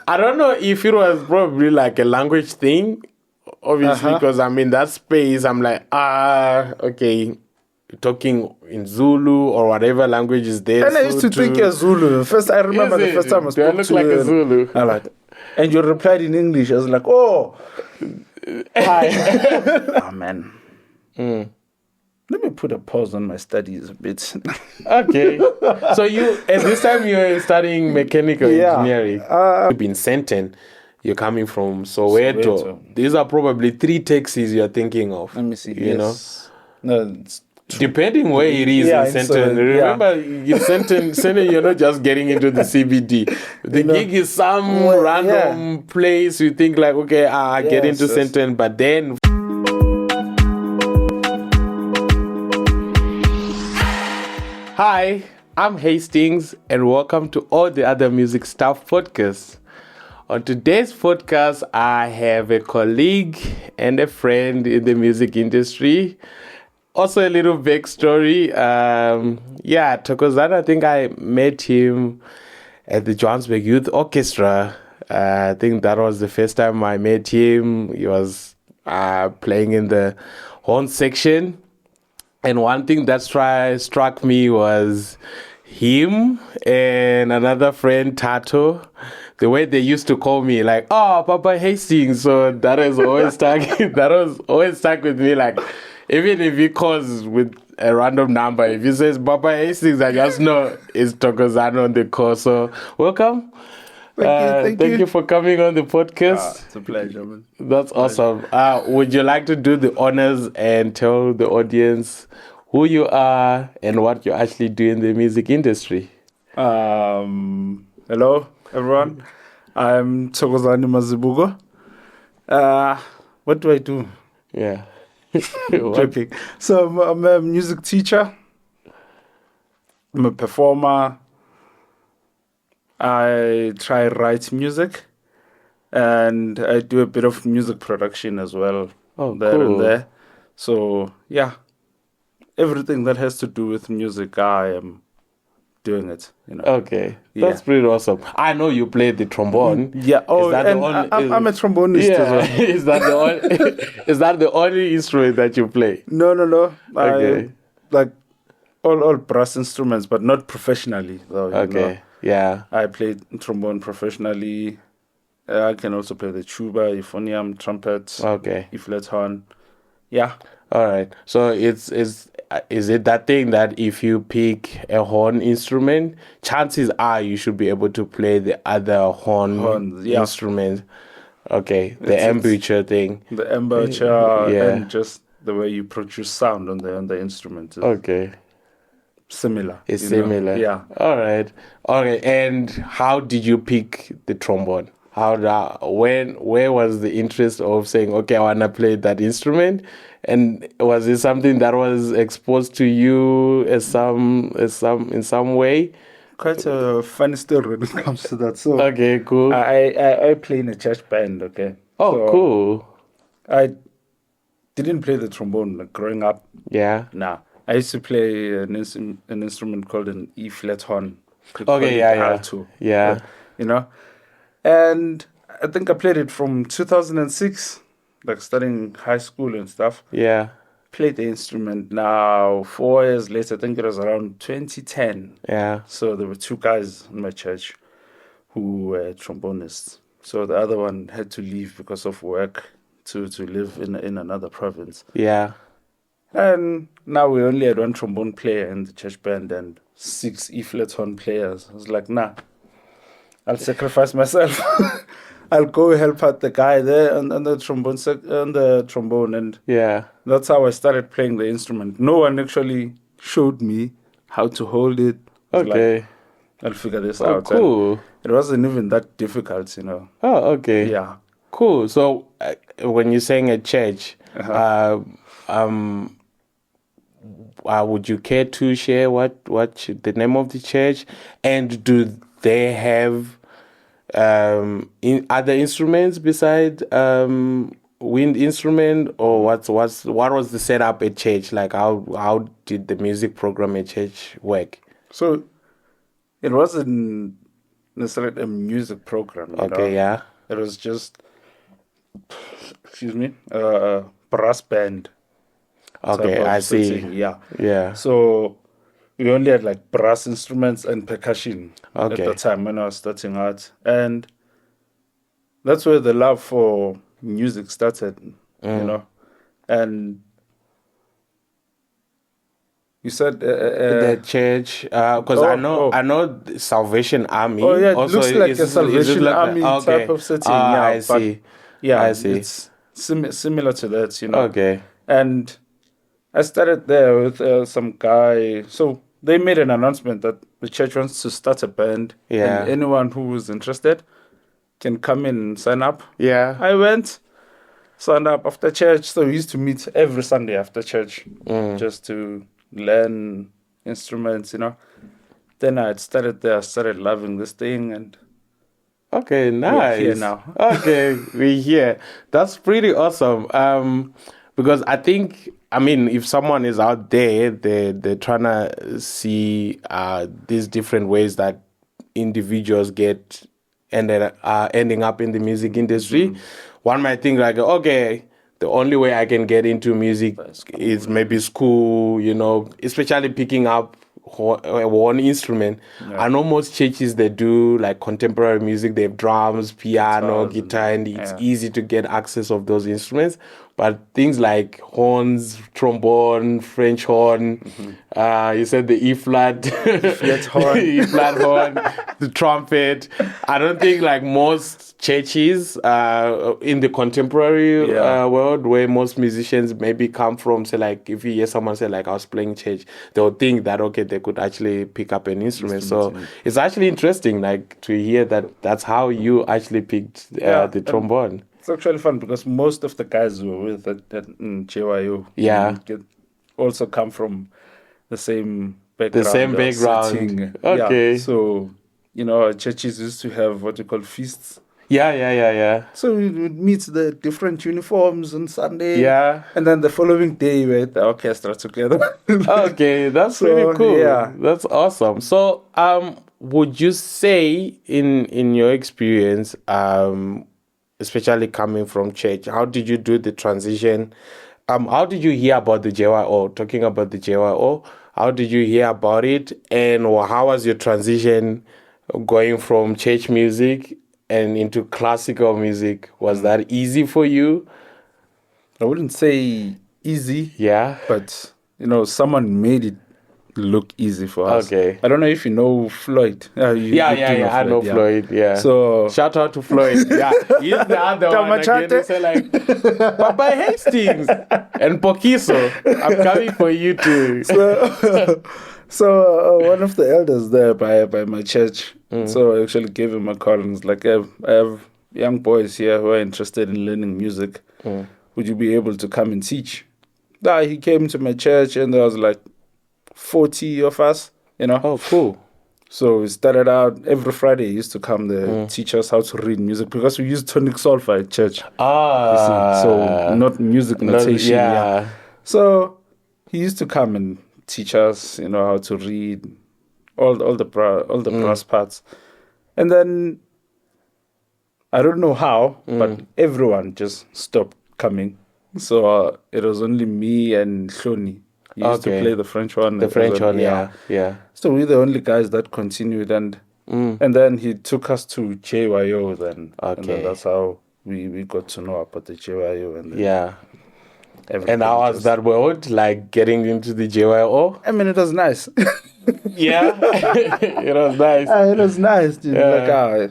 I don't know if it was probably like a language thing, obviously, because I'm in that space. I'm like, okay, talking in Zulu or whatever language is there. And I used to think you're Zulu. First, I remember the first time I spoke Do I look to like you. a Zulu? I'm like, and you replied in English. I was like, oh, hi. Oh, man. Let me put a pause on my studies a bit. Okay. So at this time you're studying mechanical engineering. You've been Senten. You're coming from Soweto. These are probably 3 taxis you're thinking of. Let me see. You know? No, it's depending where it is in Senten. Remember, in Senten, you're not just getting into the CBD. The gig is some random place. You think like, okay, get into Senten, but then... Hi, I'm Hastings, and welcome to All the Other Music Stuff podcast. On today's podcast, I have a colleague and a friend in the music industry. Also, a little backstory. Thokozani, I think I met him at the Johannesburg Youth Orchestra. I think that was the first time I met him. He was playing in the horn section. And one thing that struck me was him and another friend, Tato. The way they used to call me, like, "Oh, Papa Hastings." So that has always stuck. That was always stuck with me. Like, even if he calls with a random number, if he says Papa Hastings, I just know it's Thokozani on the call. So welcome. Thank you for coming on the podcast. It's a pleasure, man. That's awesome. Would you like to do the honors and tell the audience who you are and what you actually do in the music industry? Hello, everyone. I'm Thokozani Mazibuko. What do I do? Yeah. Joking. So I'm a music teacher. I'm a performer. I try write music, and I do a bit of music production as well. There and there. So yeah, everything that has to do with music, I am doing it. Okay, that's pretty awesome. I know you play the trombone. Yeah. Oh, I'm a trombonist as well. Is that the only instrument that you play? No. Okay. Like all brass instruments, but not professionally though. Okay. Yeah. I played trombone professionally. I can also play the tuba, euphonium, trumpet, E-flat horn. Yeah. All right. So is it that thing that if you pick a horn instrument, chances are you should be able to play the other horn instrument? Okay. The embouchure thing. The embouchure and just the way you produce sound on the instrument. Okay. Similar. It's similar. Yeah. All right. Okay. And how did you pick the trombone? Where was the interest of saying, okay, I want to play that instrument? And was it something that was exposed to you in some way? Quite a funny story when it comes to that. So okay, cool. I play in a church band. Okay. Oh, so cool. I didn't play the trombone growing up. Yeah. Nah. I used to play an instrument called an E-flat horn. Okay, alto, yeah. And I think I played it from 2006, like studying high school and stuff. Yeah. Played the instrument now 4 years later. I think it was around 2010. Yeah. So there were 2 guys in my church who were trombonists. So the other one had to leave because of work to live in another province. Yeah. And now we only had 1 trombone player in the church band and 6 E-flat horn players. I was like, nah, I'll sacrifice myself. I'll go help out the guy there on the trombone, and that's how I started playing the instrument. No one actually showed me how to hold it. Okay, like, I'll figure this out. Cool. And it wasn't even that difficult, Oh, okay. Yeah. Cool. So when you're saying at church, would you care to share what the name of the church, and do they have in other instruments besides wind instrument, or what was the setup at church? Like how did the music program at church work? So it wasn't necessarily a music program. You Okay, know? yeah. It was just, excuse me, brass band type Okay, I of see. setting. Yeah. Yeah. So we only had like brass instruments and percussion at the Okay. time when I was starting out. And that's where the love for music started, you Mm. know. And you said, The church, because I know the Salvation oh Army yeah, it also looks like a is it Salvation like that? Army type Okay. of setting, Ah, yeah. I But see. yeah, I see. it's similar to that, you know. Okay. And I started there with some guy. So they made an announcement that the church wants to start a band, and Yeah. anyone who is interested can come in and sign up. Yeah. I went, signed up after church. So we used to meet every Sunday after church just to learn instruments, you know. Then I started there, I started loving this thing, and Okay, we are here nice. now. Okay, we here. That's pretty awesome. Because I think, I mean, if someone is out there, they're trying to see these different ways that individuals get ending up in the music industry. One might think like, okay, the only way I can get into music is maybe school, you know, especially picking up one instrument. Yeah. I know most churches, they do like contemporary music. They have drums, piano, Guitars guitar, and it's yeah. easy to get access of those instruments. But things like horns, trombone, French horn, you said the E flat, horn. E flat horn, the trumpet. I don't think like most churches in the contemporary world, where most musicians maybe come from, say like if you hear someone say like I was playing church, they'll think that okay, they could actually pick up an instrument. So it's actually interesting like to hear that that's how you actually picked the trombone. It's actually fun because most of the guys who were with at JYU also come from the same background. The same background. Setting. Okay. Yeah. So, you know, churches used to have what you call feasts. Yeah. So we would meet the different uniforms on Sunday. Yeah. And then the following day we had the orchestra together. Okay, that's pretty cool. Yeah. That's awesome. So, would you say in your experience, especially coming from church, how did you do the transition? How did you hear about the JYO? Talking about the JYO, how did you hear about it? And how was your transition going from church music and into classical music? Was that easy for you? I wouldn't say easy. Yeah. But, you know, someone made it look easy for us. Okay. I don't know if you know Floyd. Yeah. I know Floyd. Yeah. So shout out to Floyd. Yeah, he's the other one again. They say like Papa Hastings and Pokiso. I'm coming for you too. So one of the elders there by my church. So I actually gave him a call and was like, I have young boys here who are interested in learning music. Would you be able to come and teach? He came to my church and there was like 40 of us, you know. Oh, cool. So we started out every Friday. He used to come there, teach us how to read music because we used tonic solfa at church. You see, so not music notation. Yeah. So he used to come and teach us, you know, how to read all the brass parts, and then I don't know how, but everyone just stopped coming. So it was only me and Shoni. He used to play the French one. The French one, yeah. So we're the only guys that continued, and then he took us to JYO then. And then that's how we got to know about the JYO. And and how was that world, like getting into the JYO? I mean, it was nice. Yeah, it was nice. It was nice, dude. Yeah.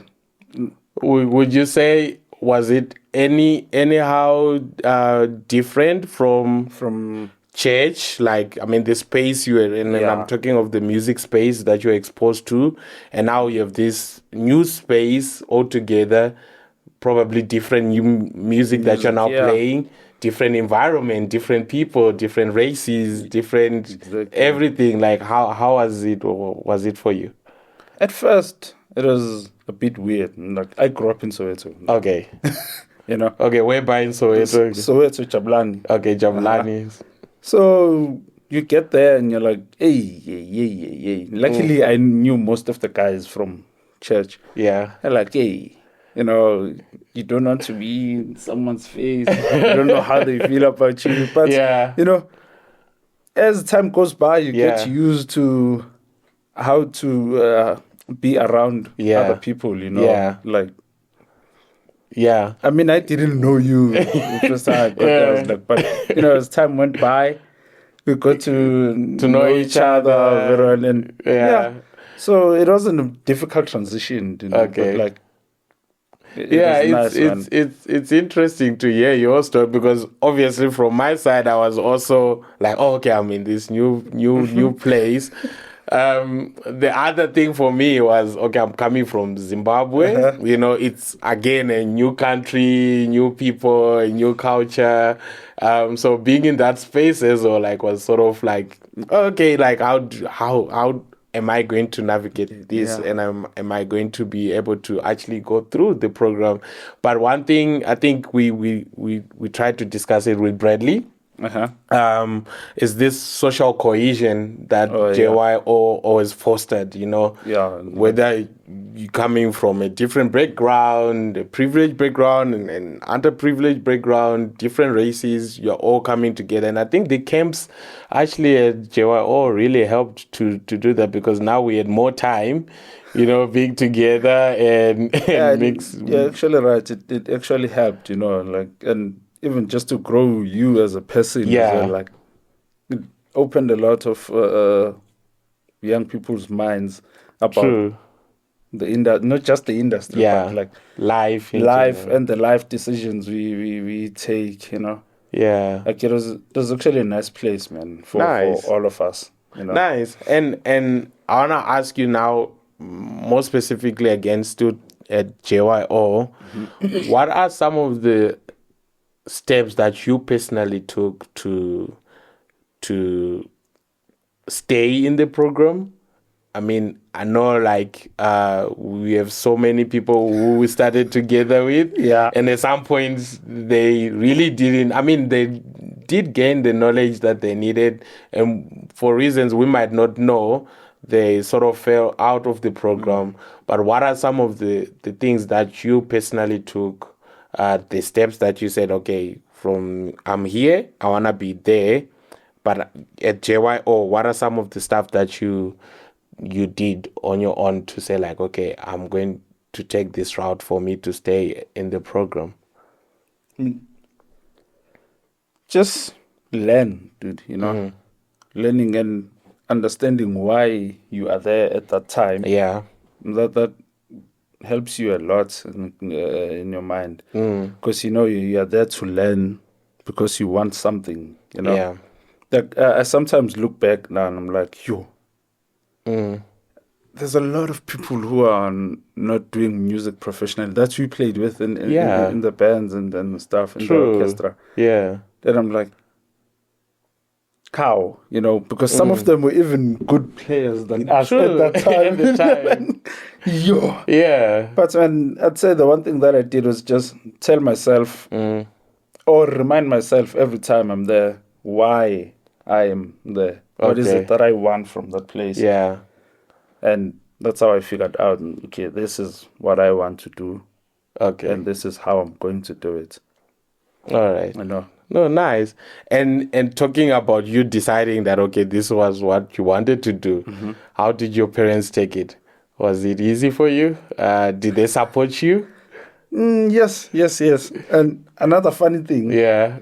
Would you say, was it anyhow different from church? Like, I mean, the space you were in, and I'm talking of the music space that you're exposed to, and now you have this new space altogether, probably different new music that you're now playing, different environment, different people, different races, different everything. Like, how was it for you? At first, it was a bit weird. Like, I grew up in Soweto. Okay. You know? Okay, where in Soweto? Soweto, Jablani. Okay, Jablani. So you get there and you're like, hey. Luckily, I knew most of the guys from church. Yeah. And like, hey, you know, you don't want to be in someone's face. You don't know how they feel about you. But, Yeah. you know, as time goes by, you Yeah. get used to how to be around Yeah. other people, you know. Yeah. Like, Yeah. I mean, I didn't know you the first time I got there. I was like, but, you know, as time went by, we got to know each other. very well. And Yeah. so it wasn't a difficult transition, you know, Okay. but like, it Yeah, was nice, man. it's interesting to hear your story, because obviously from my side I was also like, oh, okay, I'm in this new place. The other thing for me was, okay, I'm coming from Zimbabwe. You know, it's again a new country, new people, a new culture. So being in that space as well, like, was sort of like, okay, like how am I going to navigate this, Yeah. and am I going to be able to actually go through the program? But one thing I think we tried to discuss it with Bradley. Is this social cohesion that JYO always fostered, you know? Yeah. Whether you're coming from a different background, a privileged background, and underprivileged background, different races, you're all coming together. And I think the camps actually at JYO really helped to do that, because now we had more time, you know, being together and mix. Yeah, actually right. It actually helped, you know, like, and even just to grow you as a person as well, like, it opened a lot of young people's minds about not just the industry, but like life and the life decisions we take, you know. Yeah. Like, it was actually a nice place, man, for all of us, you know. Nice. And I wanna ask you now, more specifically against you at JYO, what are some of the steps that you personally took to stay in the program? I mean, I know, like, we have so many people who we started together with. Yeah. And at some points, they really didn't. I mean, they did gain the knowledge that they needed. And for reasons we might not know, they sort of fell out of the program. But what are some of the things that you personally took, the steps that you said, okay, from I'm here, I want to be there. But at JYO, what are some of the stuff that you did on your own to say, like, okay, I'm going to take this route for me to stay in the program? Just learn, dude, you know. Learning and understanding why you are there at that time. Yeah. That helps you a lot in your mind. Because, you know, you are there to learn because you want something, you know. Yeah. Like, I sometimes look back now and I'm like, yo, there's a lot of people who are not doing music professionally that we played with in the bands and stuff, in the orchestra. Yeah. Then I'm like, how? You know, because some of them were even good players than us at that time. At the time. Yo. Yeah. But I'd say the one thing that I did was just tell myself or remind myself every time I'm there why I am there. What is it that I want from that place? Yeah. And that's how I figured out, okay, this is what I want to do. Okay. And this is how I'm going to do it. All right. I know. No, nice. And talking about you deciding that, okay, this was what you wanted to do, how did your parents take it? Was it easy for you? Did they support you? Yes. And another funny thing. Yeah.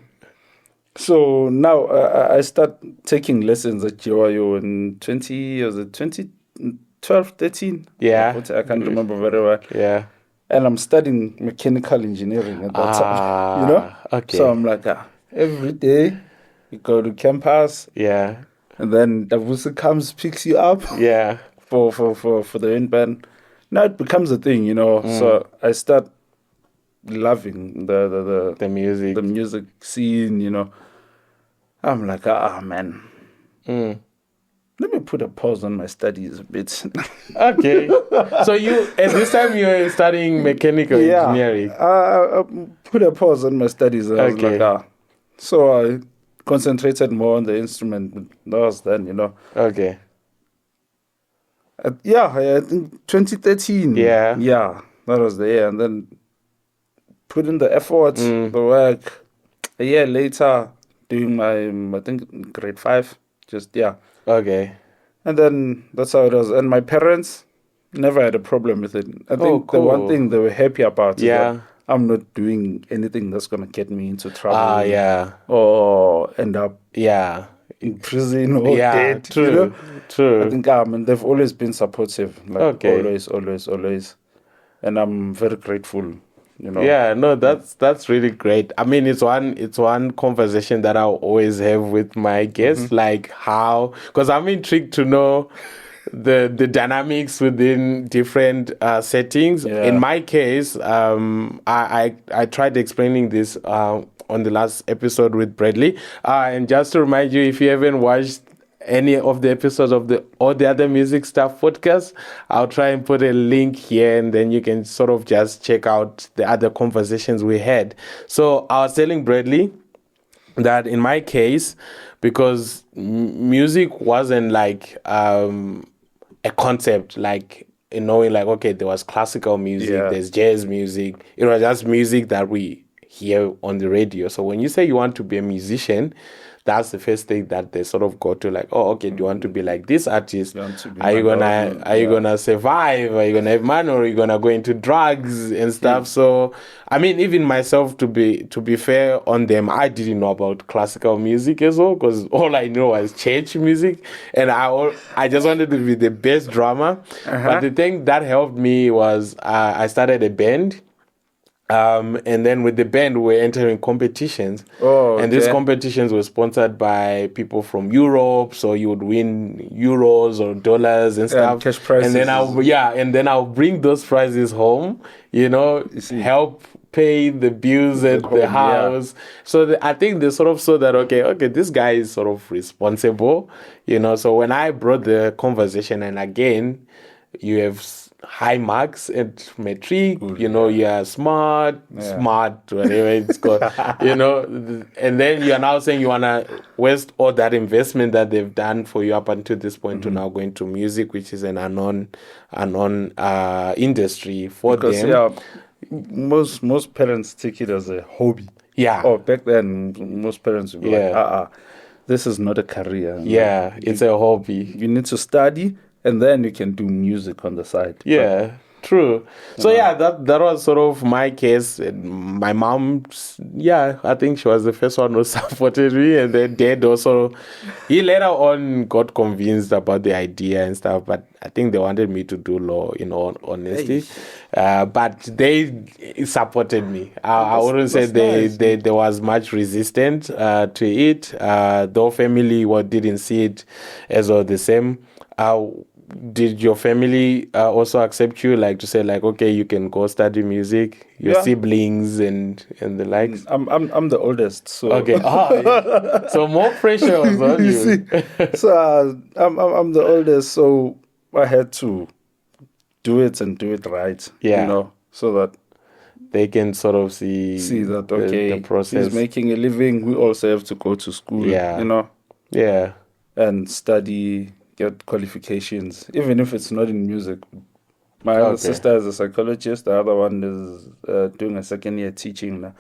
So now I start taking lessons at JYO in 2012, 13? Yeah. I can't remember very well. Yeah. And I'm studying mechanical engineering at that time, you know? Okay. So I'm like, every day you go to campus. Yeah. And then Davusa comes, picks you up. Yeah. For the in band. Now it becomes a thing, you know. So I start loving the music scene, you know. I'm like, man. Let me put a pause on my studies a bit. Okay. So at this time you were studying mechanical engineering. I put a pause on my studies. I was like, so I concentrated more on the instrument. That was then, you know. Okay. I think 2013. Yeah. Yeah, that was the year. And then put in the effort, the work. A year later, doing my, I think, grade 5. Just, yeah. Okay. And then that's how it was. And my parents never had a problem with it. I Oh, think the one cool. thing they were happy about is that Yeah. I'm not doing anything that's going to get me into Ah, trouble yeah. or end up Yeah. in prison or Yeah, dead, true. I True. think, and they've always been supportive, like Okay. always, always, always. And I'm very grateful, Yeah, no, Yeah. that's really great. I mean, it's one conversation that I always have with my guests, like how, because I'm intrigued to know the dynamics within different settings. In Yeah. my case, I tried explaining this on the last episode with Bradley, and just to remind you, if you haven't watched any of the episodes of the all the other music stuff podcast, I'll try and put a link here, and then you can sort of just check out the other conversations we had. So I was telling Bradley that in my case, because music wasn't like a concept, like knowing like, okay, there was classical music, Yeah. there's jazz music. It was just music that we hear on the radio. So when you say you want to be a musician, that's the first thing that they sort of go to, like, oh, okay, do you want to be like this artist? You want to be Are you my gonna own, are you gonna survive? Are you gonna have money, or are you gonna go into drugs and stuff? So I mean, even myself, to be fair on them, I didn't know about classical music as well, because all I know was church music, and I just wanted to be the best drummer. But the thing that helped me was I started a band. And then with the band, we're entering competitions. Oh, And these okay. competitions were sponsored by people from Europe. So you would win euros or dollars and stuff. cash prizes. And then I'll bring those prizes home, see. help pay the bills at home, the yeah. house. So I think they sort of saw that, okay, this guy is sort of responsible, So when I brought the conversation, and again, you have high marks at matric, you are smart, whatever it's called, and then you are now saying you want to waste all that investment that they've done for you up until this point to now go into music, which is an unknown industry for Because them. most parents take it as a hobby. Yeah. Oh, back then most parents would be like, this is not a career. Yeah, it's a hobby. You need to study, and then you can do music on the side. Yeah, true. So that was sort of my case. My mom, I think she was the first one who supported me, and then dad also. He later on got convinced about the idea and stuff, but I think they wanted me to do law, in all honesty. But they supported me. I wouldn't say there was much resistance to it. Though family didn't see it as all the same. Did your family also accept you, like to say, like, okay, you can go study music? Your siblings and the likes. I'm the oldest, so okay. So more pressure was on you. See? So I'm the oldest, so I had to do it and do it right. Yeah. So that they can sort of see that the process. He's making a living. We also have to go to school. Yeah. And study, get qualifications, even if it's not in music. My other sister is a psychologist. The other one is doing a second year teaching now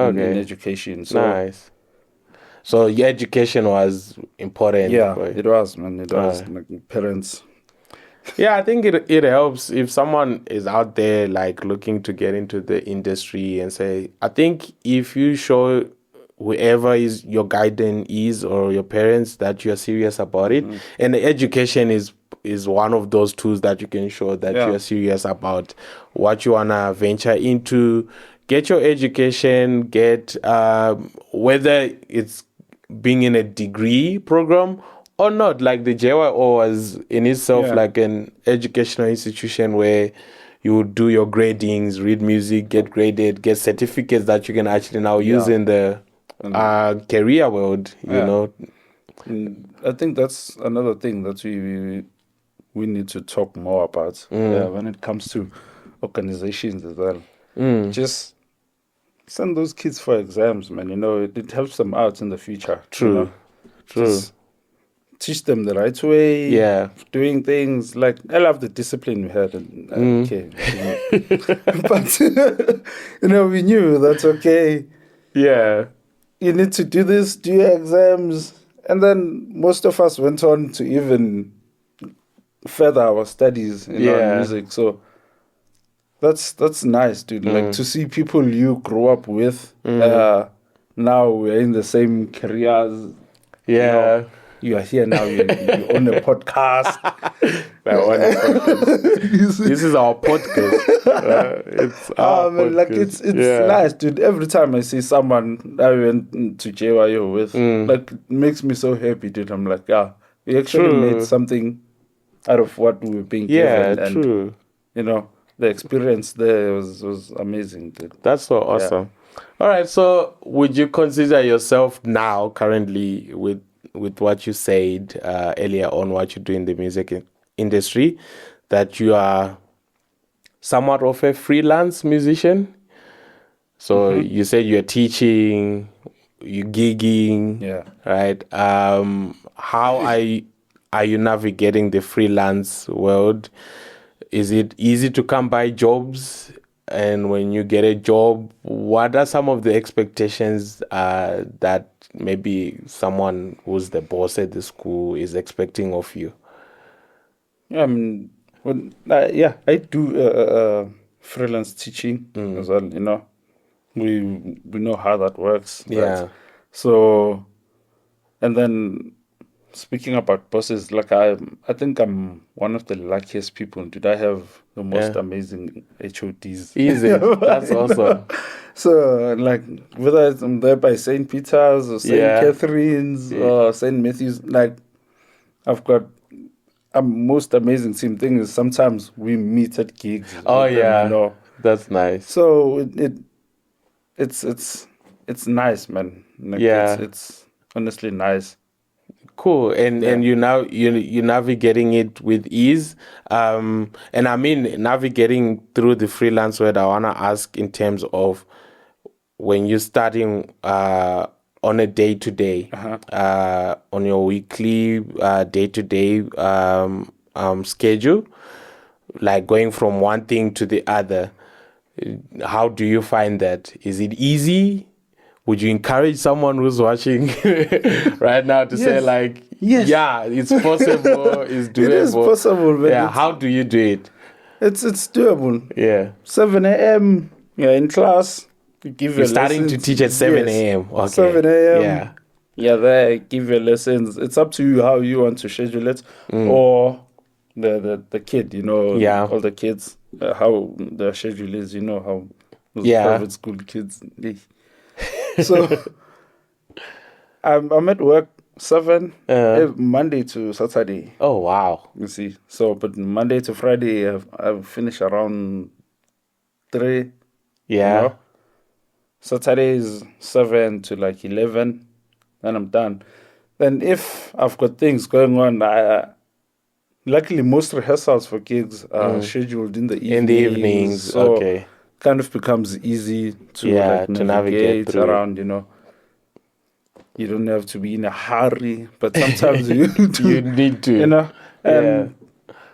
in education. So, nice. So your education was important. Yeah, it was, man. It was. Like parents. Yeah, I think it helps if someone is out there like looking to get into the industry, and say, I think if you show whoever is your guardian is, or your parents, that you're serious about it, and education is one of those tools that you can show that you're serious about what you wanna venture into. Get your education, get whether it's being in a degree program or not. Like the JYO was in itself like an educational institution where you would do your gradings, read music, get graded, get certificates that you can actually now use in the career world, I think that's another thing that we need to talk more about when it comes to organizations as well. Just send those kids for exams, man. It helps them out in the future. True. Just teach them the right way. Yeah. Doing things like I love the discipline we had. And, okay, but we knew that's okay. Yeah. You need to do this, do your exams, and then most of us went on to even further our studies in our music. So that's nice, dude. Like to see people you grew up with. Now we're in the same careers. Yeah. You are here now. You own a podcast. This is our podcast. It's our man, podcast. like it's nice, dude. Every time I see someone I went to JYO with, like it makes me so happy, dude. I'm like, yeah, we actually made something out of what we were being given. And, true. The experience there was amazing, dude. That's so awesome. All right, so would you consider yourself now, currently, with what you said earlier on, what you do in the music industry, that you are somewhat of a freelance musician? So you said you're teaching, you're gigging, right? How are you navigating the freelance world? Is it easy to come by jobs? And when you get a job, what are some of the expectations that maybe someone who's the boss at the school is expecting of you? I do freelance teaching as well. We know how that works. Yeah. Right? So, and then speaking about bosses, like I think I'm one of the luckiest people. Did I have the most amazing HODs? Easy. That's awesome. So, like, whether I'm there by St. Peter's or St. Catherine's or St. Matthew's, like, I've got a most amazing team. Thing is, sometimes we meet at gigs. Oh yeah, that's nice. So it's nice, man. Like, it's honestly nice. Cool. And you navigating it with ease. And I mean, navigating through the freelance world, I want to ask in terms of when you're starting on a day-to-day, on your weekly day-to-day schedule, like going from one thing to the other, how do you find that? Is it easy? Would you encourage someone who's watching right now to say like, yeah, it's possible, it's doable? It is possible, man. Yeah, how do you do it? It's doable. Yeah. 7 a.m., you're in class. You're starting to teach at 7 a.m. Okay. 7 a.m. Yeah. Yeah, there, give your lessons. It's up to you how you want to schedule it. Or the kid, all the kids, how the schedule is, how those private school kids. So I'm at work 7 Monday to Saturday. Oh wow! You see, so but Monday to Friday I finish around 3. Yeah. Saturday is 7 to like 11, then I'm done. Then if I've got things going on, luckily most rehearsals for gigs are scheduled in the evenings. In the evenings, so okay. Kind of becomes easy to navigate around, You don't have to be in a hurry, but sometimes you need to. And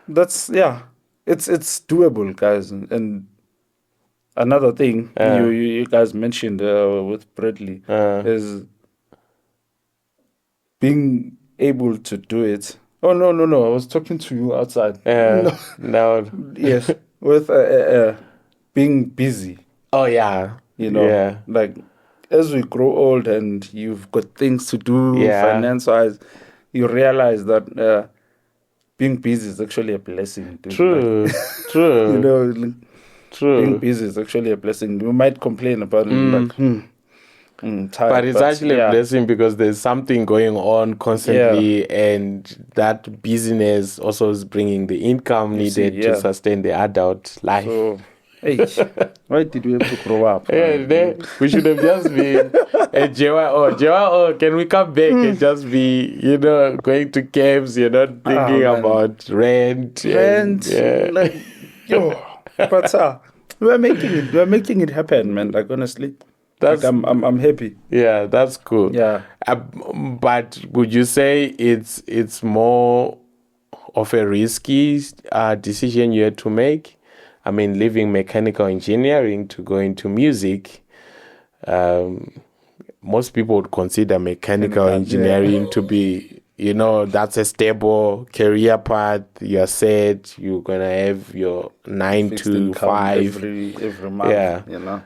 that's it's doable, guys. And another thing you guys mentioned with Bradley is being able to do it. Oh no! I was talking to you outside. No. Yes, with being busy. Oh yeah. Like as we grow old and you've got things to do finance-wise, you realize that being busy is actually a blessing. True. True. True. Being busy is actually a blessing. You might complain about it, tired, but it's actually a blessing because there's something going on constantly, and that busyness also is bringing the income needed to sustain the adult life. So, why did we have to grow up? We should have just been a JYO. Can we come back and just be, going to camps, thinking about rent. But we're making it happen, man. Like honestly, That's I'm happy. yeah, that's cool. Yeah. But would you say it's more of a risky decision you had to make? I mean, leaving mechanical engineering to go into music. Most people would consider mechanical engineering to be, that's a stable career path. You're set. You're gonna have your 9 Fixed to income 5 every month. Yeah.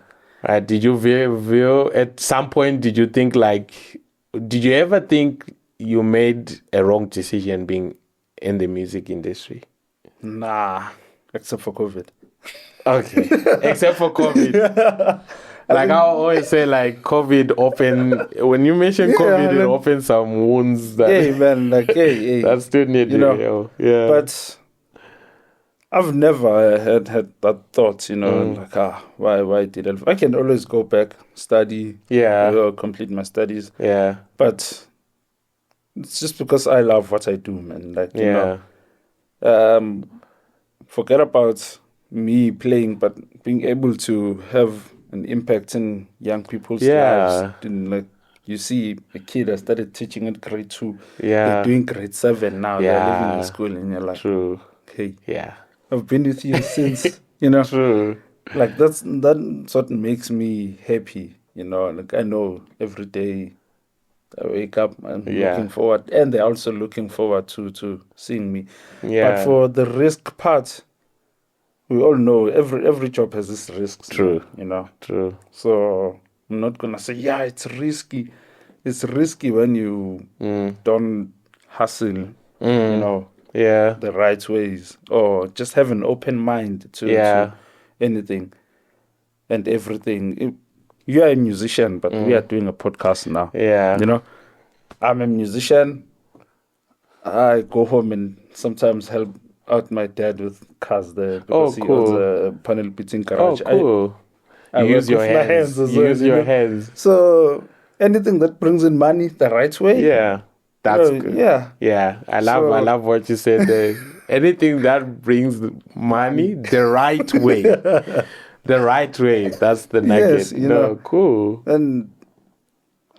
Did you feel at some point? Did you think did you ever think you made a wrong decision being in the music industry? Nah, except for COVID. Okay, except for COVID. I always say, COVID opened. When you mention COVID, it opened some wounds that. Hey man, hey, that still need yeah. But I've never had that thought, why did I can always go back, study, complete my studies. Yeah. But it's just because I love what I do, man. Forget about me playing, but being able to have an impact in young people's lives. You see a kid that started teaching at grade 2. They're doing grade 7 now. They're living in school, and you're like, true. Okay. Yeah. I've been with you since, True. That's what makes me happy, I know every day I wake up and looking forward, and they're also looking forward to seeing me. Yeah. But for the risk part, we all know every job has its risks. True. True. So I'm not gonna say it's risky. It's risky when you don't hustle. The right ways, or just have an open mind to anything and everything. You are a musician, but we are doing a podcast now. Yeah. I'm a musician. I go home and sometimes help out my dad with cars there because he owns a panel beating garage. Oh, cool. I you use your hands as you well, use your hands. So anything that brings in money the right way. Yeah. That's good. Yeah. I love what you said there. Anything that brings money the right way. The right way. That's the nugget. Yes, cool. And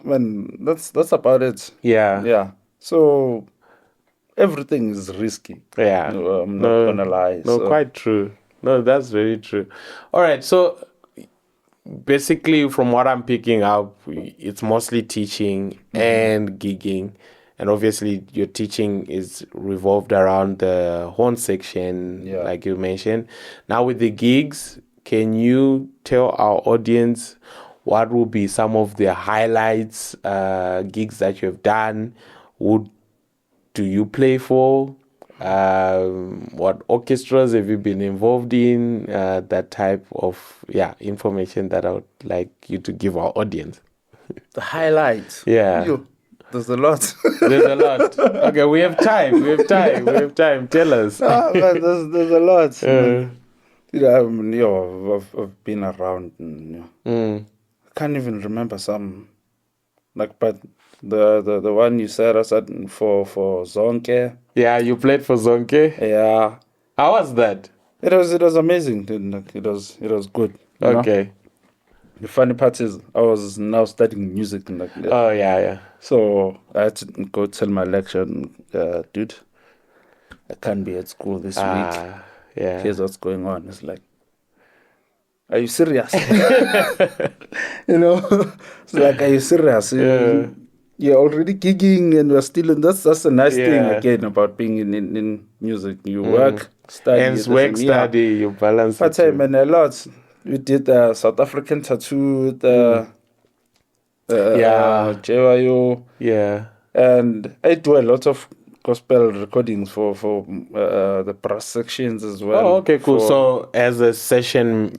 that's about it. Yeah. Yeah. So everything is risky. Yeah. I'm not gonna lie. No, quite true. No, that's very true. All right. So basically, from what I'm picking up, it's mostly teaching and gigging. And obviously, your teaching is revolved around the horn section, like you mentioned. Now, with the gigs, can you tell our audience what will be some of the highlights, gigs that you have done? Who do you play for? What orchestras have you been involved in? That type of information that I would like you to give our audience. The highlights. Yeah. There's a lot. There's a lot. Okay, we have time. Tell us. But there's a lot. I've been around. I can't even remember some. But the one you said I said for Zonke. Yeah, you played for Zonke. Yeah. How was that? It was amazing. It was good. Okay. The funny part is I was now studying music. Oh yeah. So I had to go tell my lecturer, dude, I can't be at school this week. Yeah. Here's what's going on. It's like, are you serious? It's like, are you serious? Yeah. You're already gigging and we're still in that's a nice thing again about being in music. You work, study. And study, you balance it. But man, a lot. We did the South African tattoo, JYO. Yeah. And I do a lot of gospel recordings for the brass sections as well. Oh, okay, cool. So as a session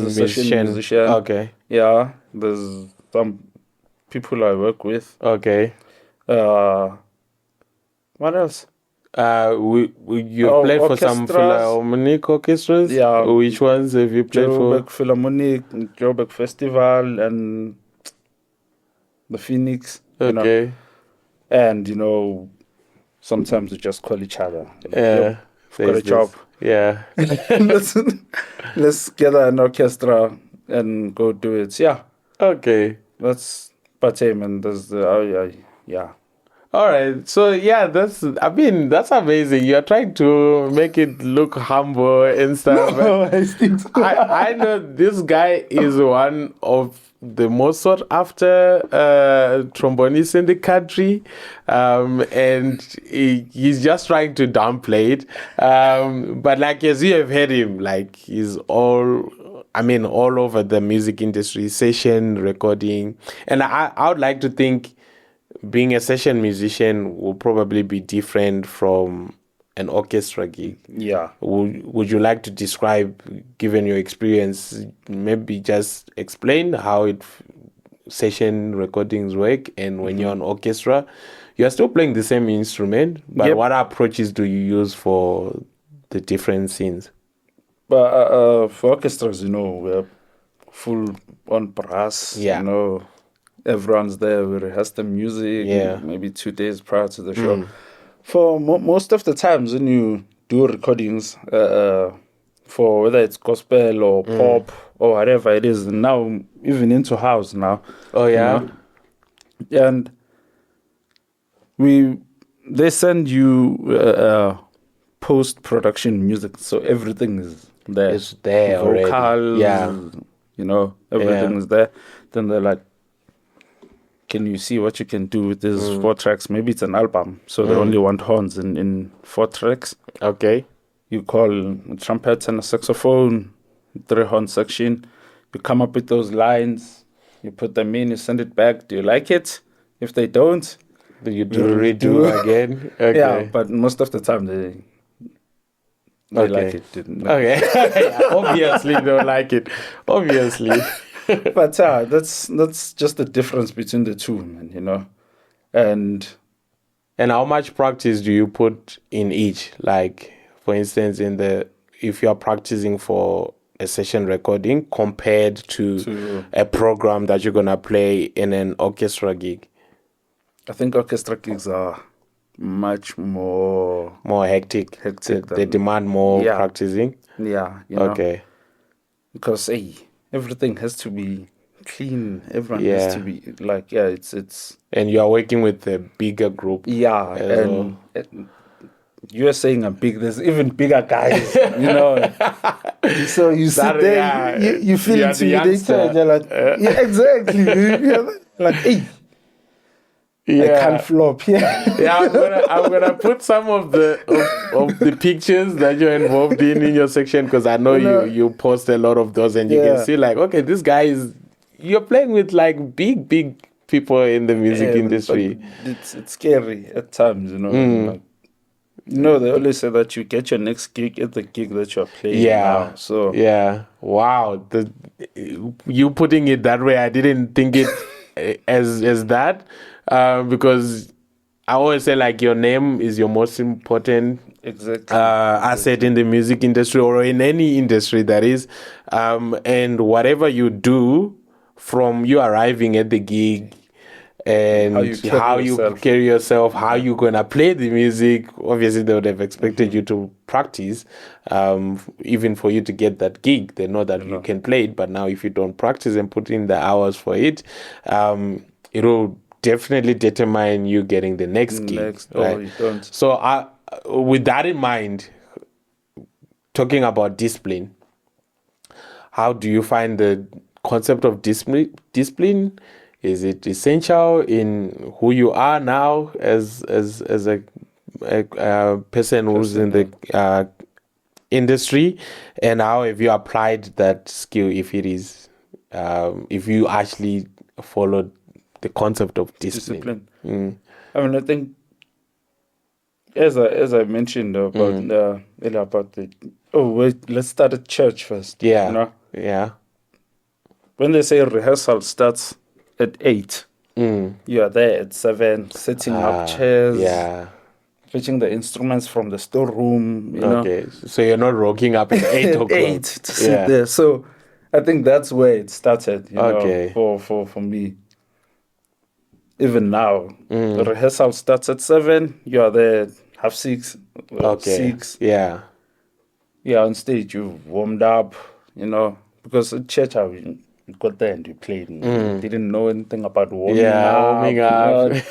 session musician. Okay. Yeah. There's some people I work with. Okay. What else? You played for some Philharmonic orchestras? Yeah. Which ones have you played for? Joburg Philharmonic, Joburg Festival, and the Phoenix. Okay. And, sometimes we just call each other. Got a job. Yeah. Let's gather an orchestra and go do it. Yeah. Okay. That's Pathem, and there's the yeah. All right. So yeah, that's amazing. You're trying to make it look humble and stuff. No, I think so. I know this guy is one of the most sought after trombonists in the country, and he's just trying to downplay it. But like as you have heard him, like he's all over the music industry, session recording, and I would like to think being a session musician will probably be different from an orchestra gig. Yeah. Would you like to describe, given your experience, maybe just explain how session recordings work, and when you're on orchestra, you're still playing the same instrument, but what approaches do you use for the different scenes? But for orchestras, we're full on brass. Yeah. Everyone's there. We rehearse the music. Yeah. Maybe 2 days prior to the show. For most of the times when you do recordings, for whether it's gospel or pop or whatever it is, now even into house now. Oh yeah. And they send you post-production music, so everything is there. It's there Vocals, already. Yeah. Everything is there. Then they're like, can you see what you can do with these 4 tracks? Maybe it's an album, so they only want horns in 4 tracks. Okay. You call a trumpet and a saxophone, 3-horn section. You come up with those lines. You put them in. You send it back. Do you like it? If they don't, you redo again. Okay. Yeah, but most of the time they like it. Okay. Obviously they don't like it. Obviously. But that's just the difference between the two, man, And how much practice do you put in each? Like, for instance, if you're practicing for a session recording compared to a program that you're gonna play in an orchestra gig? I think orchestra gigs are much more hectic. They demand more practicing. Yeah. Okay. Because everything has to be clean. Everyone has to be like, it's. And you are working with a bigger group. Yeah, and you're saying there's even bigger guys, So you sit there, you feel intimidated, and you're like, exactly. You're like, hey. I can't flop. I'm gonna put some of the pictures that you're involved in your section, because I know you post a lot of those, and you can see like, okay, this guy you're playing with like big people in the music industry. It's scary at times, Like, they always say that you get your next gig at the gig that you're playing now. So wow, you putting it that way, I didn't think it as that. Because I always say like your name is your most important asset in the music industry, or in any industry that is, and whatever you do from you arriving at the gig and how you carry yourself, how you're gonna play the music. Obviously they would have expected you to practice, even for you to get that gig. They know that you can play it, but now if you don't practice and put in the hours for it, it'll definitely determine you getting the next gig. Right? You don't. So with that in mind, talking about discipline, how do you find the concept of discipline? Is it essential in who you are now as a person who's in the industry, and how have you applied that skill, if you actually followed the concept of discipline? I mean, I think as I mentioned about let's start at church first. Yeah. When they say rehearsal starts at 8, you are there at 7, setting up chairs, fetching the instruments from the storeroom. Okay, so you're not rocking up at 8 o'clock. 8 to sit there. So I think that's where it started. For me. Even now, the rehearsal starts at 7. You are there at 6. 6. Yeah, on stage you've warmed up. Because at church you you got there and you played. And you didn't know anything about warming up. Warming up.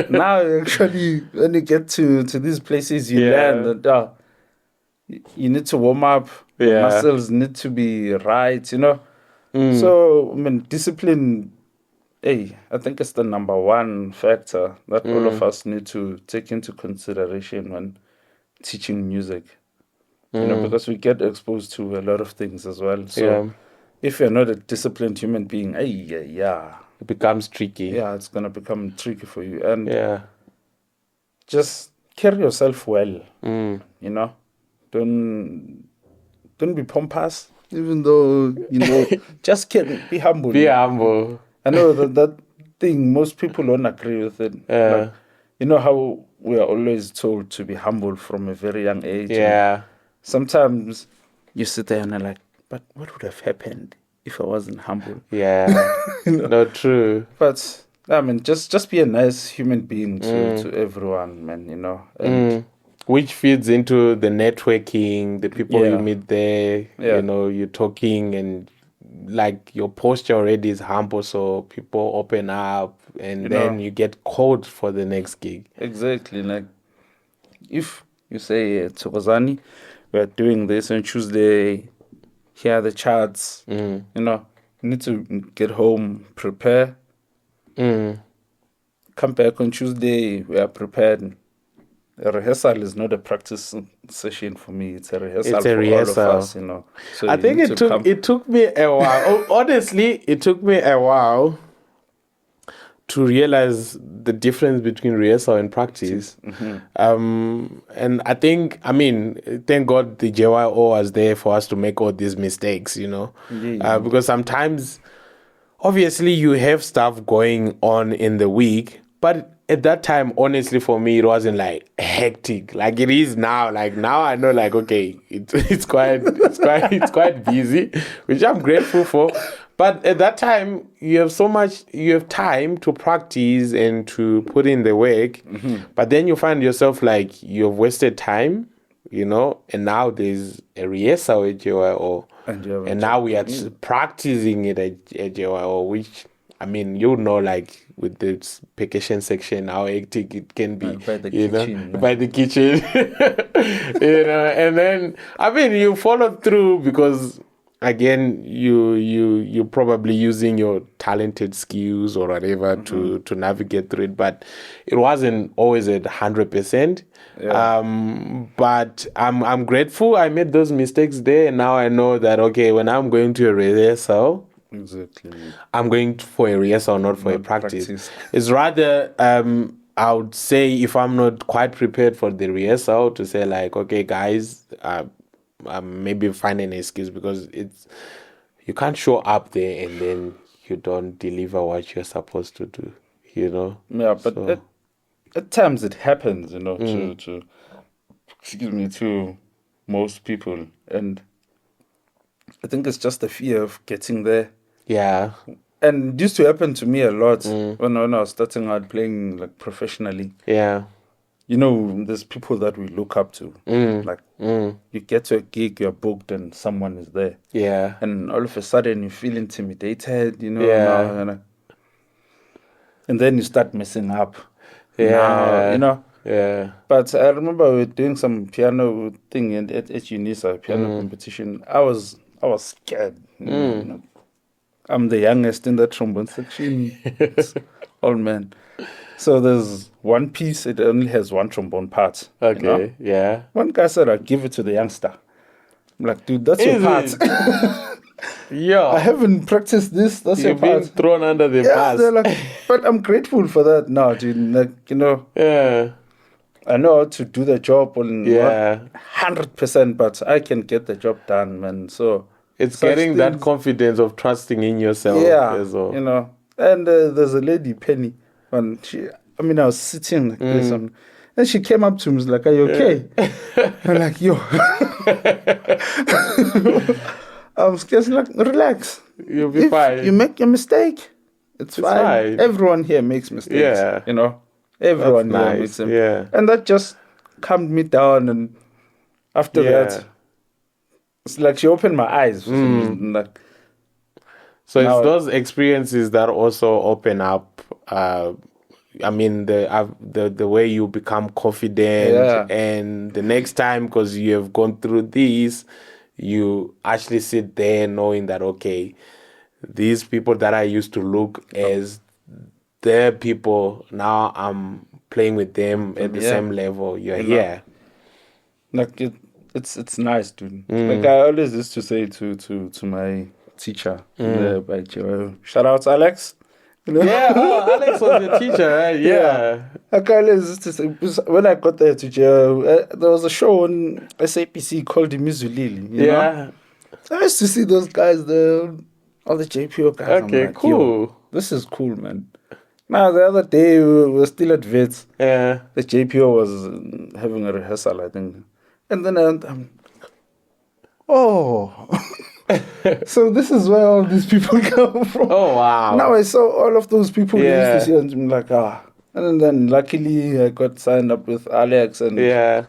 Now, actually, when you get to these places, you learn that you need to warm up. The muscles need to be right, So, I mean, discipline, I think it's the number one factor that all of us need to take into consideration when teaching music. Because we get exposed to a lot of things as well. So if you're not a disciplined human being, it becomes tricky. Yeah, it's gonna become tricky for you. And just carry yourself well. Don't be pompous, even though just be humble. Be humble. I know that thing most people don't agree with it. Like, you know how we are always told to be humble from a very young age. Yeah. Sometimes you sit there and you're like, but what would have happened if I wasn't humble? Yeah. Not true. But I mean, just be a nice human being to everyone, man. And which feeds into the networking, the people you meet there. You're talking and like your posture already is humble, so people open up and then you get called for the next gig. Exactly. Like if you say Thokozani, we're doing this on Tuesday, here are the charts, you need to get home, prepare, come back on Tuesday, we are prepared. A rehearsal is not a practice session for me. It's a rehearsal for all of us, So I think it took me a while. Honestly, it took me a while to realize the difference between rehearsal and practice. And I think, thank God the JYO was there for us to make all these mistakes, because sometimes, obviously, you have stuff going on in the week, but at that time, honestly, for me, it wasn't like hectic like it is now. Like now, I know, like okay, it's quite busy, which I'm grateful for. But at that time, you have time to practice and to put in the work. But then you find yourself like you've wasted time, and now there's a rehearsal at JYO. And now we are practicing it at JYO, which, like with the percussion section, how hectic it can be, by the kitchen. By the kitchen. And then, you follow through because, again, you're probably using your talented skills or whatever to navigate through it, but it wasn't always at 100%. But I'm grateful I made those mistakes there, and now I know that okay, when I'm going to a rehearsal, I'm going for a rehearsal, not for a practice. It's rather I would say if I'm not quite prepared for the rehearsal, to say like, okay guys, maybe find an excuse, because you can't show up there and then you don't deliver what you're supposed to do, Yeah, but at times it happens, to most people, and I think it's just the fear of getting there. Yeah. And it used to happen to me a lot when I was starting out playing like professionally. Yeah. There's people that we look up to. You get to a gig, you're booked, and someone is there. Yeah. And all of a sudden you feel intimidated, Yeah. And then you start messing up. Yeah. Now, Yeah. But I remember we were doing some piano thing at UNISA, piano competition. I was scared. I'm the youngest in the trombone section. Old man. So there's one piece, it only has one trombone part. Okay, yeah. One guy said, I'll give it to the youngster. I'm like, dude, that's your part. Yeah. I haven't practiced this, that's your part. You've been thrown under the bus. They're like, but I'm grateful for that now, dude. Like, Yeah. I know how to do the job on 100%, but I can get the job done, man. So it's getting that confidence of trusting in yourself. Yeah, as well. And there's a lady, Penny, and I was sitting like this, and she came up to me, was like, "Are you okay?" I'm like, "Yo." I'm scared. Like, relax. You'll be fine. You make a mistake, it's fine. Everyone here makes mistakes. Yeah. Everyone here makes them. Yeah. And that just calmed me down. And after that, it's like she opened my eyes. Like, So Now- it's those experiences that also open up. I mean, the way you become confident, Yeah. and the next time, because you have gone through these, you actually sit there knowing that, okay, these people that I used to look as their people, now I'm playing with them at the Yeah. same level. You're You know. here. Like it's nice, dude. Mm. Like I always used to say to my teacher there by Joel. Shout out Alex. You know? Yeah, oh, Alex was your teacher, right? Yeah. Like I always used to say, because when I got there to jail, there was a show on SAPC called the Mizulili. You know? Yeah. I used to see those guys there, all the JPO guys. I'm Okay, like, cool. Yo, this is cool, man. Now the other day we were still at Vets. Yeah. The JPO was having a rehearsal, I think. And then I'm oh, so this is where all these people come from. Oh, wow. Now I saw all of those people we Yeah. used to see, and I'm like, And then luckily I got signed up with Alex, and Yeah.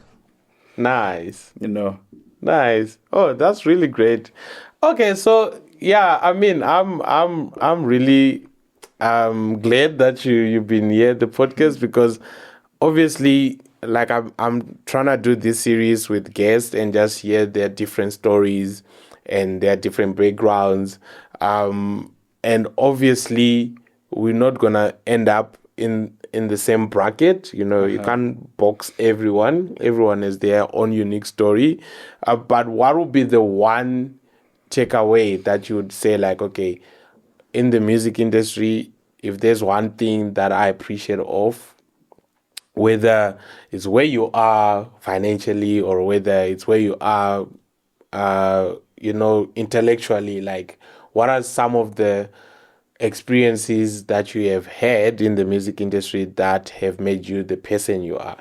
Nice. you know, Nice. Oh, that's really great. Okay, so yeah, I mean, I'm really glad that you've been here at the podcast, because obviously, like, I'm trying to do this series with guests and just hear their different stories and their different backgrounds. And obviously, we're not gonna end up in the same bracket. You know, you can't box everyone. Everyone has their own unique story. But what would be the one takeaway that you would say, like, okay, in the music industry, if there's one thing that I appreciate of, whether it's where you are financially or whether it's where you are, intellectually, like, what are some of the experiences that you have had in the music industry that have made you the person you are?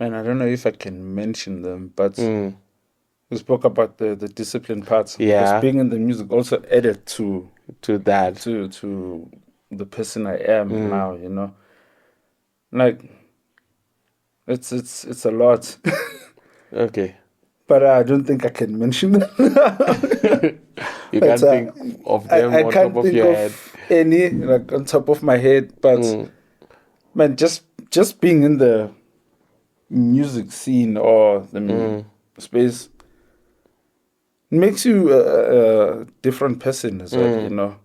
man, I don't know if I can mention them, but we spoke about the discipline parts. Yeah. Because being in the music also added to that. to the person I am now, you know. Like it's a lot. Okay. But I don't think I can mention them. You But, can't think of them I on can't top of think your of head. any like on top of my head. But man, just being in the music scene or the space makes you a different person as well, you know,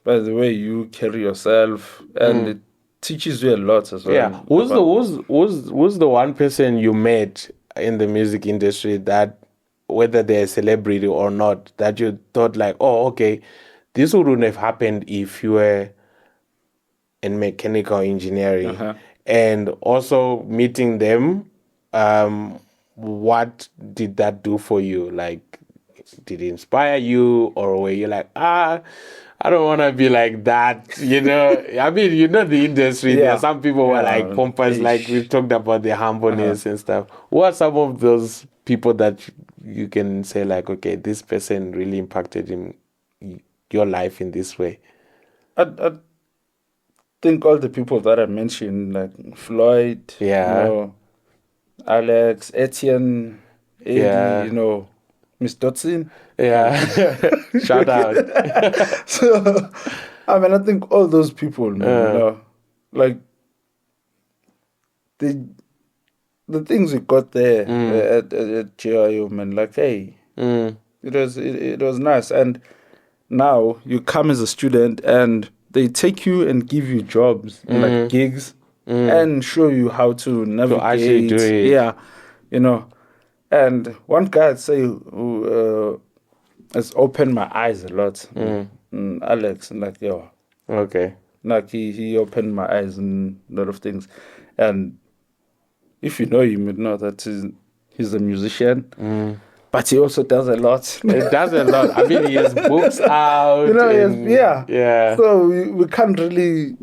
by the way you carry yourself, and it teaches you a lot as well. Yeah. Who's the one person you met in the music industry that, whether they're a celebrity or not, that you thought like, oh, okay, this wouldn't have happened if you were in mechanical engineering? And also meeting them, what did that do for you? Like, did it inspire you, or were you like, I don't want to be like that, you know? I mean, you know the industry. There are some people who are like pompous, like we talked about their humbleness and stuff. What are some of those people that you can say like, okay, this person really impacted in your life in this way? I think all the people that I mentioned, like Floyd, you know, Alex, Etienne, Eddie, you know, Miss Dotson. Yeah. Shout out. So, I mean, I think all those people, man, you know, like the things we got there at GIO, man, like, hey, it was nice. And now you come as a student and they take you and give you jobs, like gigs, and show you how to navigate. To actually do it. Yeah, you know. And one guy I'd say who has opened my eyes a lot, Alex, and like, yo. Okay. Like he opened my eyes in a lot of things. And if you know him, you know that he's a musician. But he also does a lot. It does a lot. I mean, he has books out. You know, Yeah. So we can't really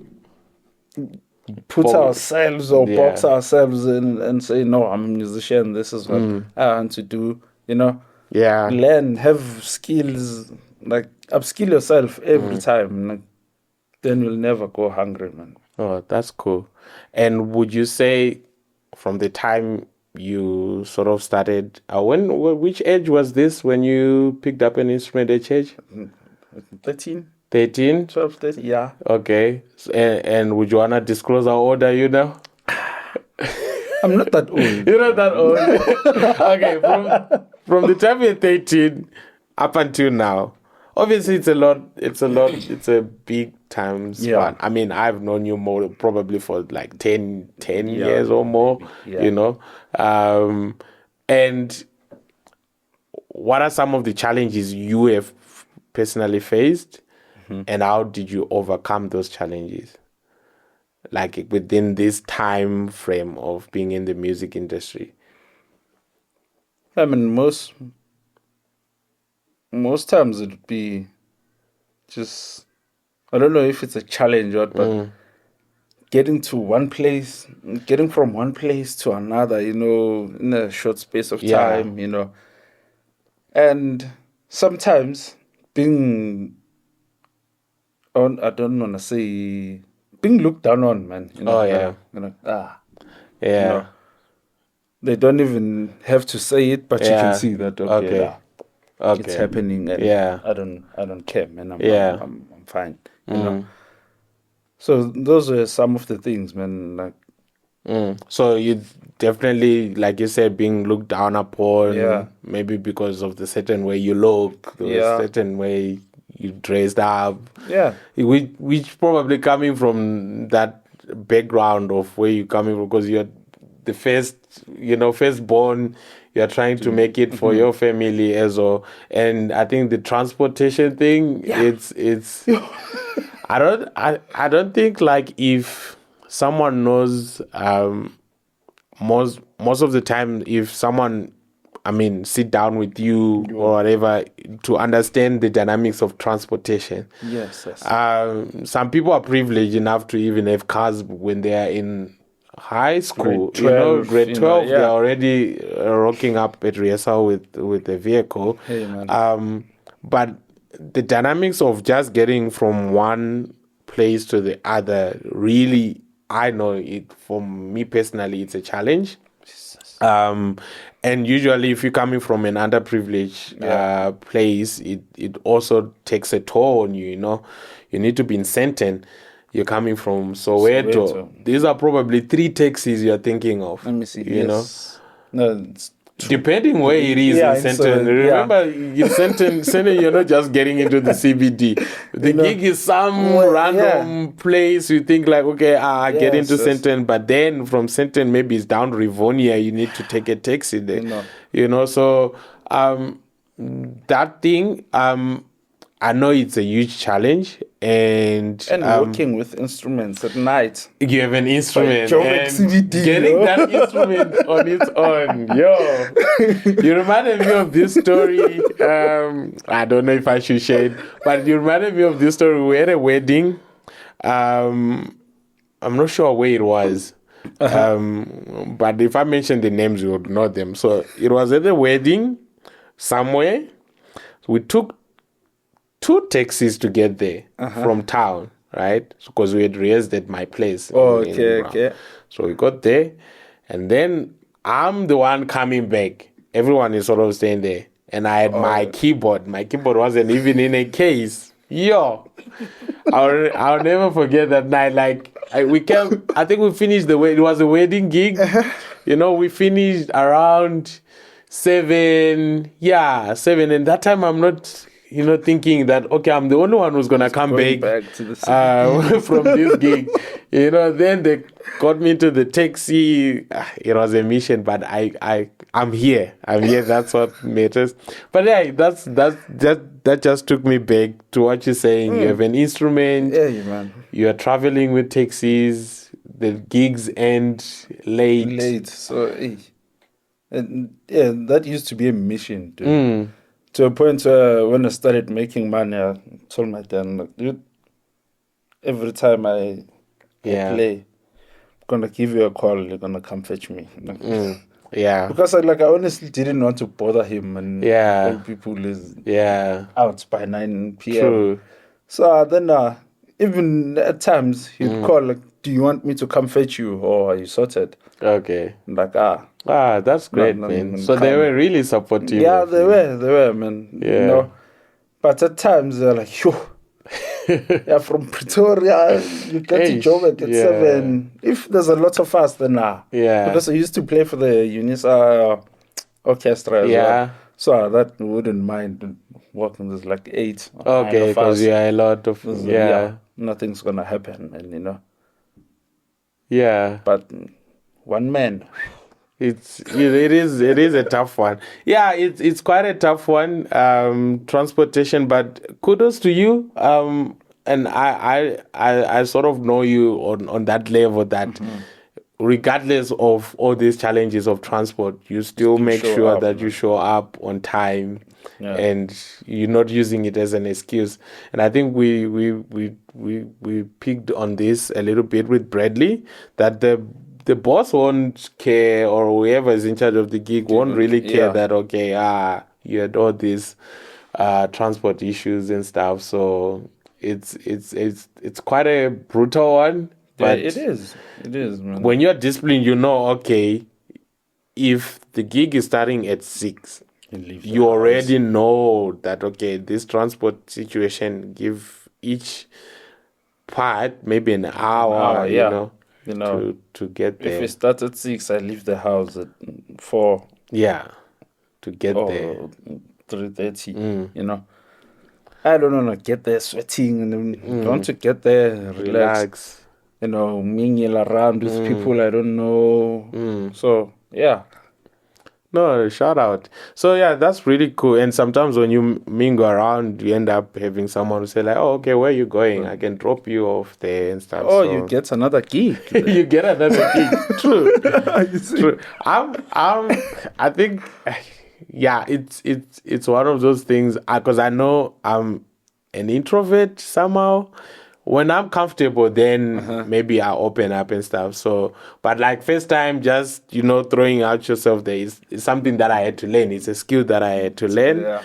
put ourselves or box ourselves in and say, no, I'm a musician. This is what I want to do. You know? Yeah. Learn, have skills, like upskill yourself every time. Like, then you'll never go hungry, man. Oh, that's cool. And would you say from the time you sort of started, which age was this when you picked up an instrument at church? 13, 13? 12, 13, yeah. Okay. And would you want to disclose how old are you now? I'm not that old. You're not that old. Okay, from the time you're 13 up until now, obviously it's a big time span. Yeah. I mean, I've known you more probably for like 10 Yeah, years or more, yeah. you know. And what are some of the challenges you have personally faced, and how did you overcome those challenges? Like within this time frame of being in the music industry. I mean, most times it'd be just, I don't know if it's a challenge or what, but getting from one place to another, you know, in a short space of Yeah. time, you know. And sometimes being on, I don't want to say being looked down on, man. You know, Oh, yeah. You know, Yeah. you know, they don't even have to say it, but you Yeah. can see that. Okay. Okay. It's happening, and Yeah. I don't care, man. I'm fine, you know. So those are some of the things, man. Like, So you definitely, like you said, being looked down upon, Yeah. maybe because of the certain way you look, the Yeah. certain way you dressed up. yeah, Which probably coming from that background of where you're coming from, because you're the firstborn, you're trying to make it for your family as well. And I think the transportation thing, it's I don't think, like, if someone knows, most of the time, if someone, I mean, sit down with you or whatever to understand the dynamics of transportation. yes. Some people are privileged enough to even have cars when they are in high school. Grade 12, grade 12, yeah. they're already rocking up at rehearsal with the vehicle. Hey, man. But the dynamics of just getting from one place to the other, really, I know it, for me personally, it's a challenge. And usually, if you're coming from an underprivileged place, it also takes a toll on you. You know, you need to be in Sandton. You're coming from Soweto. These are probably 3 taxis you're thinking of. Let me see. You know, No, it's depending where it is in Sandton. Remember, in Sandton, you're not just getting into the CBD. The gig is some random place. You think like, okay, I get into Sandton, but then from Sandton, maybe it's down Rivonia. You need to take a taxi there. You know, so that thing, I know it's a huge challenge, and working with instruments at night. You have an instrument, and CBD, getting that instrument on its own, you reminded me of this story. I don't know if I should share it, but you reminded me of this story. We had a wedding. I'm not sure where it was, but if I mention the names, you would know them. So it was at a wedding somewhere. We took 2 taxis to get there from town, right? Because we had rehearsed at my place. Okay. So we got there, and then I'm the one coming back. Everyone is sort of staying there, and I had my keyboard. My keyboard wasn't even in a case. I'll never forget that night. Like, I think we finished it was a wedding gig. You know, we finished around 7. Yeah, 7. And that time I'm not, thinking that, okay, I'm the only one who's going to come back to the from this gig. Then they got me into the taxi. It was a mission, but I'm here. That's what matters. But yeah, that just took me back to what you're saying. You have an instrument. Yeah, man. You are traveling with taxis. The gigs end late. So, that used to be a mission, dude. To a point where when I started making money, I told my dad, look, dude, every time I play, I'm going to give you a call, you're going to come fetch me. Yeah. Because I honestly didn't want to bother him, and all people is out by 9 p.m. True. So then even at times he'd call, like, do you want me to come fetch you, or are you sorted? Okay. I'm like, that's great, man. So they were really supportive. Yeah, they were, man. Yeah. But at times they're like, yo, yeah, from Pretoria, you get to Joburg at 7. If there's a lot of us, then nah. Yeah. Because I used to play for the UNISA orchestra as well. So that wouldn't mind working. There's like 8 or 9 Okay, of us. because a lot of nothing's gonna happen, and Yeah. But one man. It is a tough one. Yeah, it's quite a tough one. Transportation, but kudos to you. And I sort of know you on that level that regardless of all these challenges of transport, you still make sure that you show up on time. Yeah. And you're not using it as an excuse. And I think we picked on this a little bit with Bradley, that the boss won't care, or whoever is in charge of the gig won't really care that, okay, you had all these transport issues and stuff. So it's quite a brutal one. But it is, man. When you're disciplined, okay, if the gig is starting at 6, you already know that, okay, this transport situation, give each part maybe an hour, to get there. If it starts at 6, I leave the house at 4. Yeah, to get there. 3:30, I don't want to get there sweating, and I want to get there, relax. Mingle around with people I don't know. So, yeah. No, shout out. So, yeah, that's really cool. And sometimes when you mingle around, you end up having someone who say like, oh, okay, where are you going? I can drop you off there and stuff. Oh, you get another gig. You get another gig. True. True. I think, yeah, it's one of those things, because I know I'm an introvert somehow. When I'm comfortable, then maybe I open up and stuff. So, but like first time, just, throwing out yourself there is something that I had to learn. It's a skill that I had to learn. Yeah.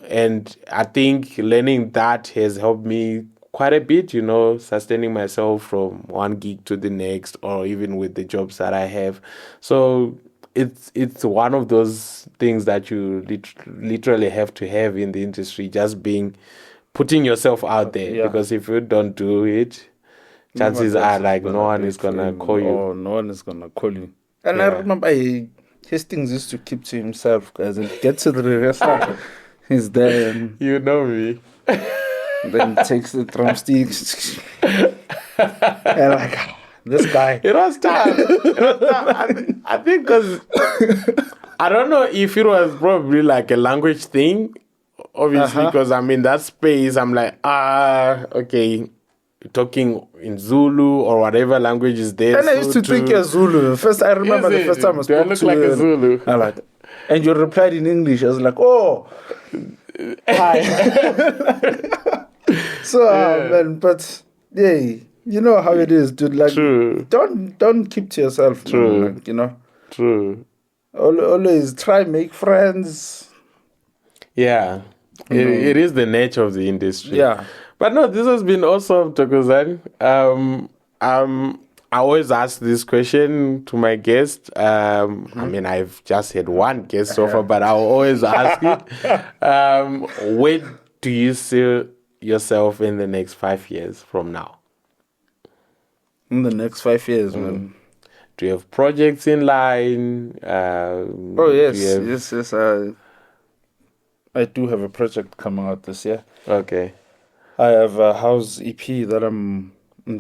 And I think learning that has helped me quite a bit, sustaining myself from one gig to the next, or even with the jobs that I have. So it's one of those things that you literally have to have in the industry, just putting yourself out there, because if you don't do it, chances are like no one is gonna call you. Oh, no one is gonna call you. And I remember Hastings used to keep to himself, guys, and get to the rehearsal. He's there, and you know me. Then takes the drumsticks. And like, this guy. It was tough. I think because I don't know if it was probably like a language thing. Obviously, because I'm in that space, I'm like, okay, talking in Zulu or whatever language is there. And I used to think you're Zulu. I remember the first time I spoke to like a Zulu. I'm like, and you replied in English. I was like, oh, hi. So, man, but yeah, you know how it is, dude. Like, true. Don't keep to yourself. True. Man, like, True. Always try make friends. Yeah. It is the nature of the industry. Yeah. But no, this has been awesome, Thokozani. I always ask this question to my guests. I mean, I've just had one guest so far, but I'll always ask it. Where do you see yourself in the next 5 years from now? In the next 5 years, man. Do you have projects in line? Yes. I do have a project coming out this year. Okay. I have a house EP that I'm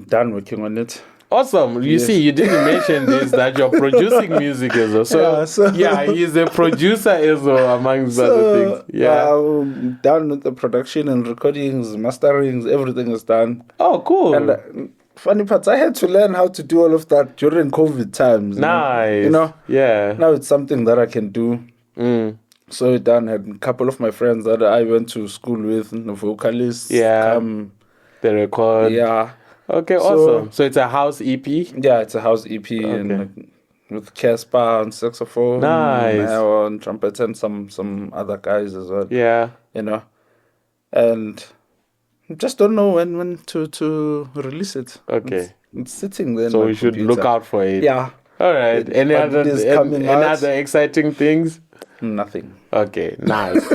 done working on it. Awesome. You see, you didn't mention this, that you're producing music as well. So, he's a producer as well, amongst other things. Yeah. I'm done with the production and recordings, masterings, everything is done. Oh, cool. And funny parts, I had to learn how to do all of that during COVID times. Nice. Yeah. Now it's something that I can do. So done. Had a couple of my friends that I went to school with, vocalists. Yeah. The record. Yeah. Okay, awesome. So it's a house EP? Yeah, it's a house EP and with Casper on saxophone. Nice. On trumpet and some other guys as well. Yeah. And just don't know when to release it. Okay. It's sitting there. So we should look out for it. Yeah. All right. Any other exciting things? Nothing. Okay, nice.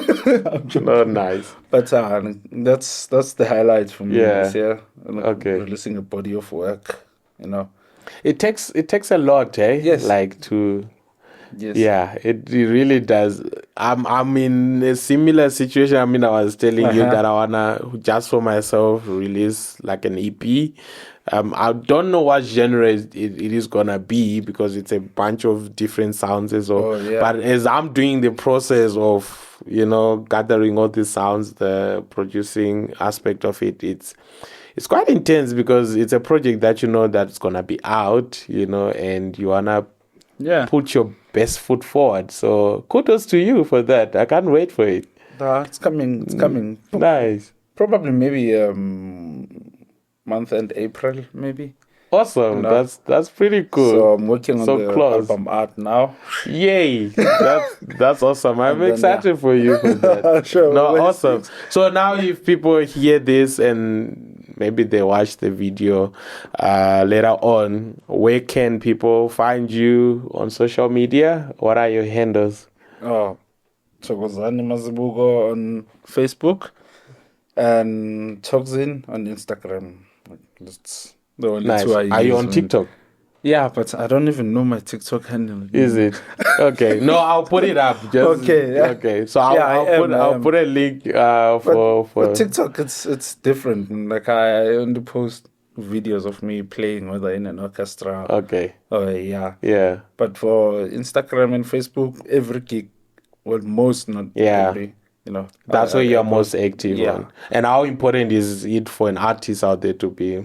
No, nice. But that's the highlight for me Yeah. this year. Okay. Releasing a body of work, It takes a lot, eh? Yes. Like to. Yes. Yeah, it really does. I'm in a similar situation. I mean, I was telling you that I wanna just for myself release like an EP. I don't know what genre it is gonna be because it's a bunch of different sounds as well. Oh, yeah. But as I'm doing the process of gathering all these sounds, the producing aspect of it, it's quite intense because it's a project that that's gonna be out, and you wanna put your best foot forward. So kudos to you for that. I can't wait for it. It's coming. It's coming. Nice. Probably maybe month end April, maybe. Awesome. That's pretty cool. So I'm working on the album art now. Yay. That's awesome. I'm excited for you for that. Sure. No, awesome. So now if people hear this and maybe they watch the video later on, where can people find you on social media? What are your handles? Thokozani Mazibuko on Facebook and Thokozani on Instagram. That's the only two I use. Are you on TikTok? Yeah, but I don't even know my TikTok handle. Is it? Okay. No, I'll put it up. Okay. Yeah. Okay. So I'll put a link for TikTok. It's different. Like I only post videos of me playing, whether in an orchestra. Okay. Oh yeah. Yeah. But for Instagram and Facebook, every gig, well, most not every. That's where you're most active on. And how important is it for an artist out there to be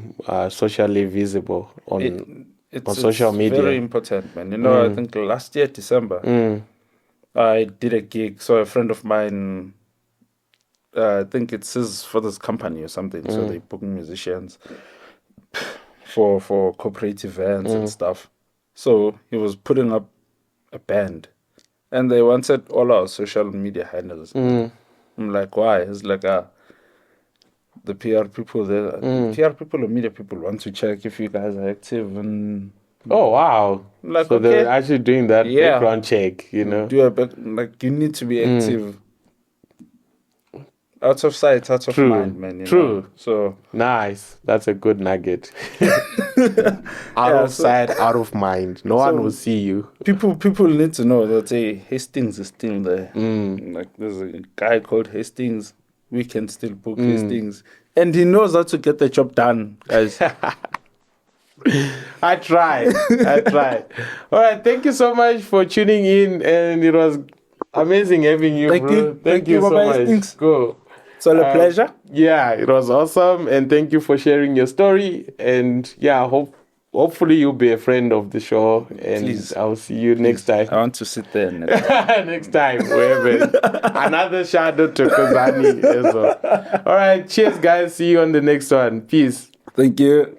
socially visible on social media? Very important, man. I think last year, December, I did a gig. So a friend of mine, I think it's his father's company or something. So they booking musicians for corporate events and stuff. So he was putting up a band. And they wanted all our social media handles. I'm like, why? It's like the PR people there. PR people or media people want to check if you guys are active. And oh, wow. Like, so they're actually doing that background check, you need to be active. Out of sight, out of mind, man. True. So nice. That's a good nugget. Out of sight, out of mind. No one will see you. People need to know that Hastings is still there. Like there's a guy called Hastings. We can still book Hastings, and he knows how to get the job done, guys. I try. All right. Thank you so much for tuning in, and it was amazing having you. Thank you so much. Hastings. Cool. It's all a pleasure. Yeah, it was awesome. And thank you for sharing your story. And yeah, hopefully you'll be a friend of the show. And please. I'll see you next time. I want to sit there. Next time. We have another shout out to Thokozani as well. All right. Cheers, guys. See you on the next one. Peace. Thank you.